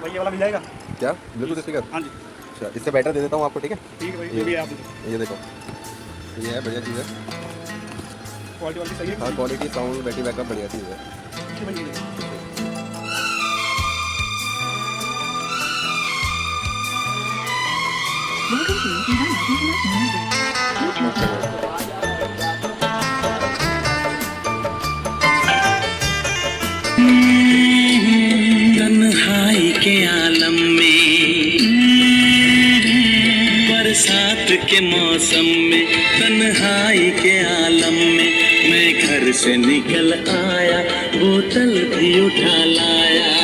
भाई ये वाला मिल जाएगा। क्या ब्लूटूथ स्पीकर? हाँ जी अच्छा, इससे बेटर दे देता हूँ आपको, ठीक है? ठीक है भाई, ये भी आप ये देखो, ये है बढ़िया चीज़ है। क्वालिटी वाली सही है। हाँ, क्वालिटी, साउंड, बैटरी बैकअप बढ़िया चीज़ है। ठीक है भाई, ये Welcome to Design International Bluetooth. तन्हाई के आलम में, बरसात के मौसम में, तन्हाई के आलम में मैं घर से निकल आया, बोतल भी उठा लाया।